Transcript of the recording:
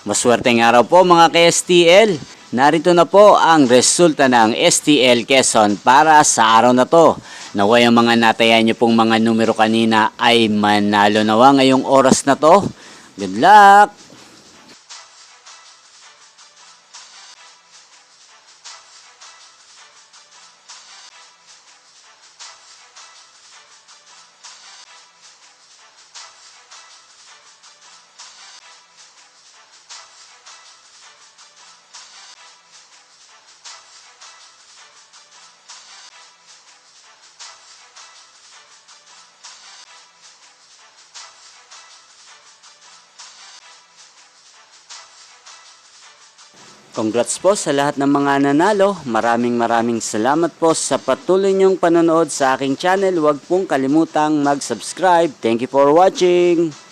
Maswerteng araw po mga ka-STL. Narito na po ang resulta ng STL Quezon para sa araw na to. Naway ang mga natayan nyo pong mga numero kanina ay manalo nawa ngayong oras na to. Good luck! Congrats po sa lahat ng mga nanalo. Maraming salamat po sa patuloy niyong panonood sa aking channel. Huwag pong kalimutang mag-subscribe. Thank you for watching.